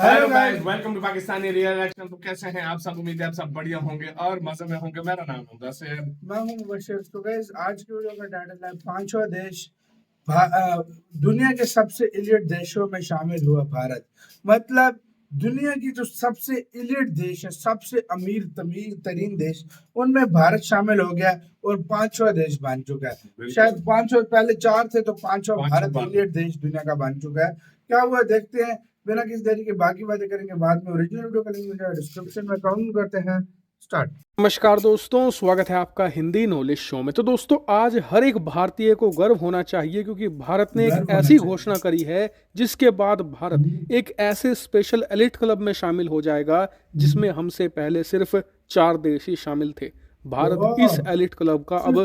Hello guys, welcome to Pakistani real action. तो कैसे हैं आप सब? उम्मीद है आप सब बढ़िया होंगे और मजे में होंगे। मेरा नाम है वैसे मैं हूं मुबशिर। तो गाइस आज की वीडियो का टाइटल है पांचवा देश दुनिया के सबसे इलीट देशों में शामिल हुआ भारत। मतलब दुनिया की जो सबसे इलीट देश है, सबसे अमीर तरीन देश, उनमें भारत शामिल हो गया और पांचवा देश बन चुका है। शायद पांचवा, पहले चार थे तो पांचवा भारत इलीट देश दुनिया का बन चुका है। क्या हुआ देखते हैं। बिना किसी देरी के बाकी बातें करेंगे बाद में। ओरिजिनल वीडियो का लिंक मिल जाएगा डिस्क्रिप्शन में। काउंट करते हैं, स्टार्ट। नमस्कार दोस्तों, स्वागत है आपका हिंदी नॉलेज शो में। तो दोस्तों आज हर एक भारतीय को गर्व होना चाहिए क्योंकि भारत ने एक ऐसी घोषणा करी है जिसके बाद भारत एक ऐसे स्पेशल एलिट क्लब में शामिल हो जाएगा जिसमें हमसे पहले सिर्फ 4 देश ही शामिल थे। भारत इस एलिट क्लब का अब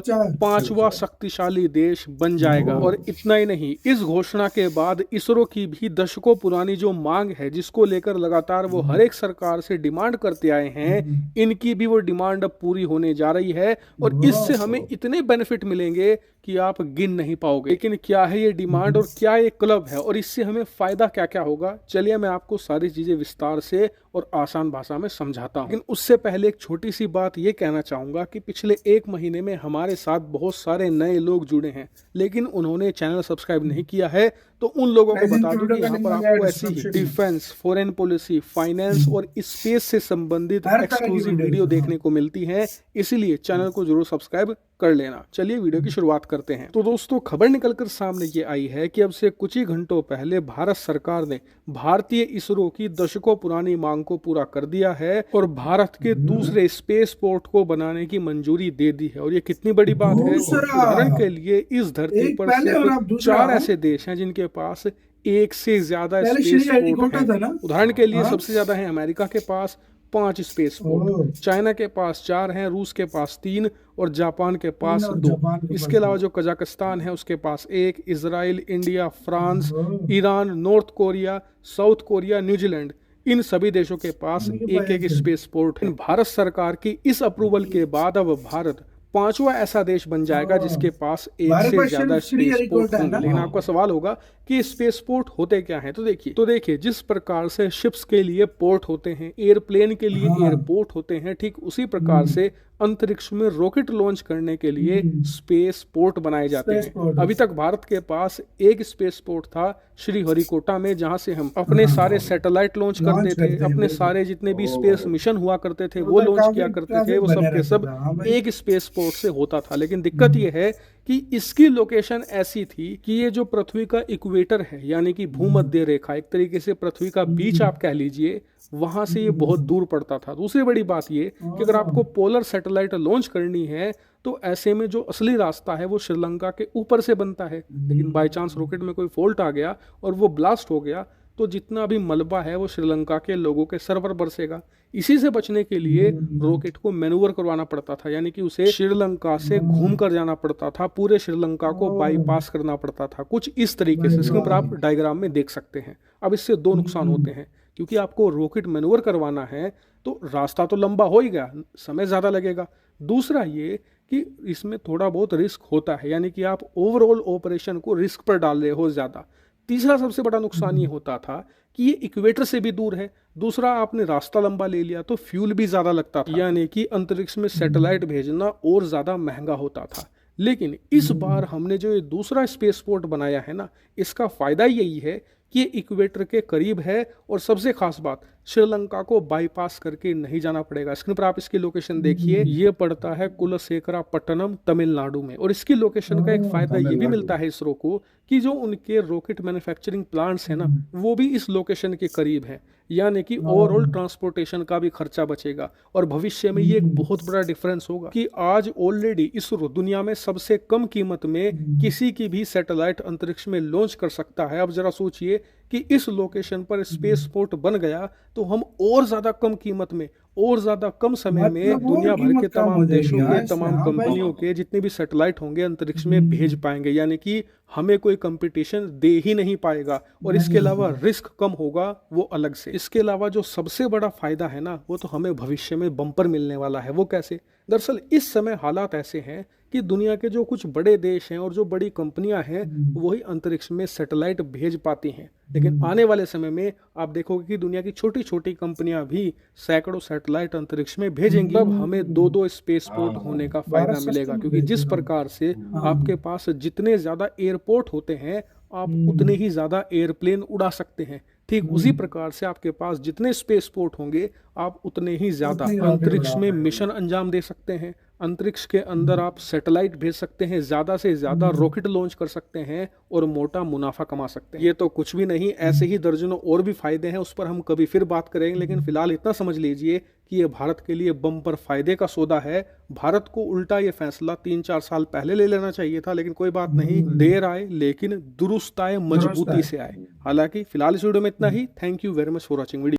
5वां शक्तिशाली देश बन जाएगा। और इतना ही नहीं, इस घोषणा के बाद इसरो की भी दशकों पुरानी जो मांग है, जिसको लेकर लगातार वो हर एक सरकार से डिमांड करते आए हैं, इनकी भी वो डिमांड अब पूरी होने जा रही है। और इससे हमें इतने बेनिफिट मिलेंगे कि आप गिन नहीं पाओगे। लेकिन क्या है ये डिमांड और क्या ये क्लब है और इससे हमें फायदा क्या क्या होगा, चलिए मैं आपको सारी चीजें विस्तार से और आसान भाषा में समझाता हूँ। लेकिन उससे पहले एक छोटी सी बात ये कहना चाहूंगा कि पिछले 1 महीने में हमारे साथ बहुत सारे नए लोग जुड़े हैं, लेकिन उन्होंने चैनल सब्सक्राइब नहीं किया है। तो उन लोगों को बता दूं कि यहाँ पर आपको ऐसी ही डिफेंस, फॉरेन पॉलिसी, फाइनेंस और स्पेस से संबंधित एक्सक्लूसिव वीडियो देखने को मिलती है, इसीलिए चैनल को जरूर सब्सक्राइब कर लेना। चलिए वीडियो की शुरुआत करते हैं। तो दोस्तों खबर निकलकर सामने ये आई है कि अब से कुछ ही घंटों पहले भारत सरकार ने भारतीय इसरो की दशकों पुरानी मांग को पूरा कर दिया है और भारत के दूसरे स्पेस पोर्ट को बनाने की मंजूरी दे दी है। और ये कितनी बड़ी बात है। उदाहरण के लिए इस धरती पर सिर्फ 4 ऐसे देश हैं जिनके पास एक से ज्यादा स्पेस पोर्ट है। उदाहरण के लिए सबसे ज्यादा है अमेरिका के पास 5 स्पेस पोर्ट, चाइना के पास 4 हैं, रूस के पास 3 और जापान के पास 2। इसके अलावा जो कजाकिस्तान है उसके पास 1, Israel, India, France, Iran, North Korea, South Korea, New Zealand, इन सभी देशों के पास एक एक स्पेस पोर्ट है। भारत सरकार की इस अप्रूवल के बाद अब भारत 5वां ऐसा देश बन जाएगा जिसके पास एक से ज्यादा स्पेस पोर्ट होंगे। लेकिन आपका सवाल होगा कि स्पेस पोर्ट होते क्या हैं। तो देखिए जिस प्रकार से शिप्स के लिए पोर्ट होते हैं, एयरप्लेन के लिए एयरपोर्ट होते हैं, ठीक उसी प्रकार से अंतरिक्ष में रॉकेट लॉन्च करने के लिए स्पेस पोर्ट बनाए जाते हैं। अभी तक भारत के पास एक स्पेस पोर्ट था श्रीहरिकोटा में, जहां से हम अपने सारे सैटेलाइट लॉन्च करते थे, अपने सारे जितने भी स्पेस मिशन हुआ करते थे वो लॉन्च किया करते थे, वो सब के सब एक स्पेस पोर्ट से होता था। लेकिन दिक्कत ये है कि इसकी लोकेशन ऐसी थी कि ये जो पृथ्वी का इक्वेटर है, यानी कि भूमध्य रेखा, एक तरीके से पृथ्वी का बीच आप कह लीजिए, वहां से ये बहुत दूर पड़ता था। दूसरी बड़ी बात ये कि अगर आपको पोलर सैटेलाइट लॉन्च करनी है तो ऐसे में जो असली रास्ता है वो श्रीलंका के ऊपर से बनता है। लेकिन बाय चांस रॉकेट में कोई फॉल्ट आ गया और वो ब्लास्ट हो गया तो जितना भी मलबा है वो श्रीलंका के लोगों के सर पर बरसेगा। इसी से बचने के लिए रॉकेट को मैनूवर करवाना पड़ता था, यानी कि उसे श्रीलंका से घूम कर जाना पड़ता था, पूरे श्रीलंका को बाईपास करना पड़ता था, कुछ इस तरीके से। इसके ऊपर आप डायग्राम में देख सकते हैं। अब इससे 2 नुकसान होते हैं, क्योंकि आपको रॉकेट मैनूवर करवाना है तो रास्ता तो लंबा हो ही गया, समय ज़्यादा लगेगा। दूसरा ये कि इसमें थोड़ा बहुत रिस्क होता है, यानी कि आप ओवरऑल ऑपरेशन को रिस्क पर डाल रहे हो ज़्यादा। तीसरा सबसे बड़ा नुकसान ये होता था कि ये इक्वेटर से भी दूर है। दूसरा, आपने रास्ता लंबा ले लिया तो फ्यूल भी ज़्यादा लगता था, यानी कि अंतरिक्ष में सैटेलाइट भेजना और ज़्यादा महंगा होता था। लेकिन इस बार हमने जो ये दूसरा स्पेस पोर्ट बनाया है ना, इसका फ़ायदा यही है कि ये इक्वेटर के करीब है और सबसे खास बात, श्रीलंका को बाईपास करके नहीं जाना पड़ेगा। स्क्रीन पर आप इसकी लोकेशन देखिए, ये पड़ता है कुलशेखरापट्टनम, तमिलनाडु में। और इसकी लोकेशन का एक फायदा ये भी मिलता है इसरो को कि जो उनके रॉकेट मैन्युफैक्चरिंग प्लांट्स हैं ना, वो भी इस लोकेशन के करीब हैं, यानी कि ओवरऑल ट्रांसपोर्टेशन का भी खर्चा बचेगा। और भविष्य में ये एक बहुत बड़ा डिफरेंस होगा कि आज ऑलरेडी इसरो दुनिया में सबसे कम कीमत में किसी की भी सैटेलाइट अंतरिक्ष में लॉन्च कर सकता है। अब जरा सोचिए कि इस लोकेशन पर स्पेस पोर्ट बन गया तो हम और ज्यादा कम कीमत में और ज्यादा कम समय में दुनिया भर के तमाम देशों के, तमाम कंपनियों के जितने भी सैटेलाइट होंगे अंतरिक्ष में भेज पाएंगे, यानी कि हमें कोई कंपटीशन दे ही नहीं पाएगा। और इसके अलावा रिस्क कम होगा वो अलग से। इसके अलावा जो सबसे बड़ा फायदा है ना, वो तो हमें भविष्य में बम्पर मिलने वाला है। वो कैसे? दरअसल इस समय हालात ऐसे हैं कि दुनिया के जो कुछ बड़े देश हैं और जो बड़ी कंपनियां हैं वही अंतरिक्ष में सैटेलाइट भेज पाती हैं। लेकिन आने वाले समय में आप देखोगे कि दुनिया की छोटी छोटी कंपनियां भी सैकड़ों सैटेलाइट अंतरिक्ष में भेजेंगी, तब हमें दो दो स्पेस पोर्ट होने का फायदा भारत मिलेगा। सस्ते में क्योंकि जिस भेजेगा। प्रकार से आपके पास जितने ज्यादा एयरपोर्ट होते हैं, आप उतने ही ज्यादा एयरप्लेन उड़ा सकते हैं। ठीक उसी प्रकार से आपके पास जितने स्पेस पोर्ट होंगे, आप उतने ही ज्यादा उतनी रॉकेट अंतरिक्ष उड़ा में पाएंगे। मिशन अंजाम दे सकते हैं। अंतरिक्ष के अंदर आप सैटेलाइट भेज सकते हैं, ज्यादा से ज्यादा रॉकेट लॉन्च कर सकते हैं और मोटा मुनाफा कमा सकते हैं। ये तो कुछ भी नहीं, ऐसे ही दर्जनों और भी फायदे हैं, उस पर हम कभी फिर बात करेंगे। लेकिन फिलहाल इतना समझ लीजिए कि ये भारत के लिए बम्पर फायदे का सौदा है। भारत को उल्टा ये फैसला 3-4 साल पहले ले लेना चाहिए था, लेकिन कोई बात नहीं, देर आए लेकिन दुरुस्त आए, मजबूती से आए। हालांकि फिलहाल इस वीडियो में इतना ही। Thank you very much for watching video.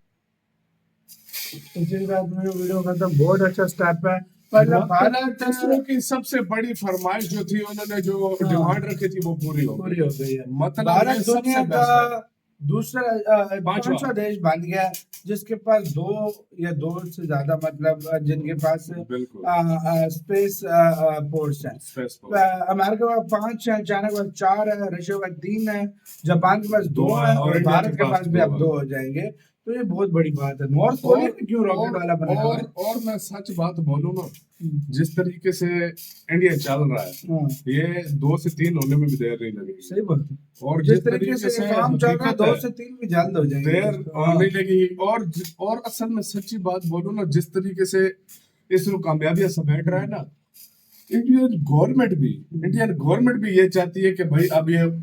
इसी के बाद में वीडियो खत्म। बहुत अच्छा स्टेप है। मतलब भारत इसरो की सबसे बड़ी फरमाइश जो थी, उन्होंने जो डिमांड रखी थी वो पूरी हो पूरी हो गई है। मतलब भारत ये सबसे दुनिया बेस्ट है। का दूसरा पांचवा देश बन गया है, जिसके पास 2 या 2 से ज्यादा मतलब जिनके पास बिल्कुल स्पेस पोर्ट्स हैं। स्पेस अमेरिका के पास 5 है, चाइना के पास 4 है, रशिया के पास 3 है, जापान के पास 2 है और इंडिया भारत के के पास पास भी 2 अब है। 2 हो जाएंगे। तो ये बहुत बड़ी बात है। नॉर्थ कोरिया ने क्यों रॉकेट वाला बनाया हुआ है? और मैं सच बात बोलूं ना, जिस तरीके से इंडिया चल रहा है, हाँ, ये 2 से 3 होने में भी देर नहीं लगेगी। सही बात है। और जिस तरीके से ये काम चल रहा है, हकीकत 2 है, से 3 भी जल्द हो जाएंगे। देर नहीं लगेगी। और असल में सच्ची बात बोलूं ना, जिस तरीके से इसरो कामयाबियां समेट रहा है ना, इंडियन गवर्नमेंट भी ये चाहती है कि भाई अब ये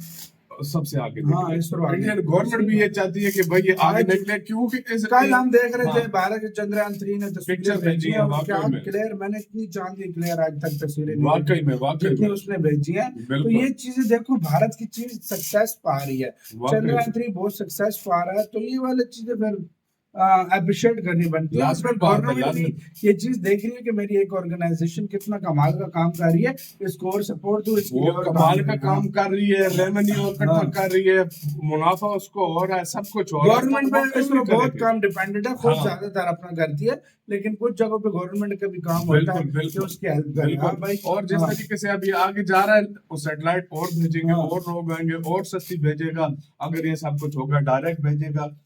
सबसे आगे हाँ, इसरो आगे। इंडियन गवर्नमेंट भी ये चाहती है कि भाई ये आगे आज- निकले, क्योंकि कल हम देख रहे थे हाँ। भारत के चंद्रयान 3 ने तस्वीरें पिक्चर भेजी है, और वाकई क्या में। क्लियर, मैंने इतनी चांदी क्लियर आज तक तस्वीरें नहीं वाकई देखी में जितनी उसने भेजी है। तो बिल्कुल ये चीजें देखो, भारत की चीज सक्सेस पा रही है। वाकई चंद्रयान 3 बहुत सक्सेस पा रहा है, तो ये वाली चीजें फिर अप्रिशिएट करनी बनती है। लाजमी उसमें बात है, गवर्नमेंट भी ये चीज देख रही है कि मेरी एक ऑर्गेनाइजेशन कितना कमाल का काम कर रही है, इसको और सपोर्ट दो, इसकी वो और कमाल का करें। काम कर रही है, रेवेन्यू इकट्ठा हाँ। कर रही है, मुनाफा उसको हो रहा है, सब कुछ हो रहा है। गवर्नमेंट तो वो पे क्यों इसमें नहीं बहुत करेगी? काम डिपेंडेंट है, खुद हाँ। ज्यादातर अपना करती है, लेकिन कुछ जगहों पे गवर्नमेंट का भी काम होता है बिल्कुल, कि उसकी हेल्प करे। बिल्कुल। हाँ भाई। और जिस हाँ। तरीके से अब ये आगे जा रहा है, वो सैटेलाइट और भेजेंगे, हाँ। और लोग आएंगे, और सस्ती भेजेगा। अगर ये सब कुछ होगा, डायरेक्ट भेजेगा,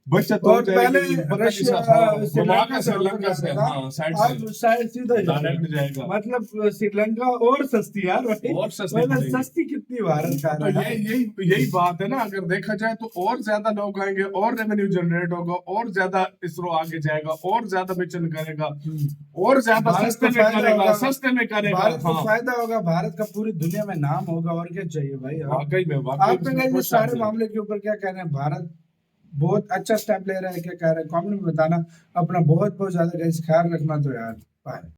बचत हो और पहले जाएगी। पता नहीं रशिया सा- श्रीलंका से श्रीलंका से, होकर हाँ, साइड अब से शायद सीधा डायरेक्ट जाएगा। मतलब श्रीलंका और सस्ती यार भाई। और सस्ती मतलब पड़ेगी। सस्ती कितनी भारत का तो रहा है। यही बात है ना। अगर देखा जाए तो और ज्यादा लोग आएंगे, और रेवेन्यू जनरेट होगा, और ज्यादा इसरो आगे जाएगा, और ज्यादा मिशन करेगा, और ज्यादा भारत सस्ते को में फायदा करेगा, होगा। सस्ते में करेगा। भारत को हाँ, फायदा होगा, भारत का पूरी दुनिया में नाम होगा, और क्या चाहिए भाई। वाकई में आप वाकई में पे कुछ सारे नहीं। मामले के ऊपर क्या कह रहे हैं? भारत बहुत अच्छा स्टेप ले रहा है, क्या कह रहे हैं कमेंट में बताना। अपना बहुत बहुत ज्यादा ख्याल रखना। तो यार बाय।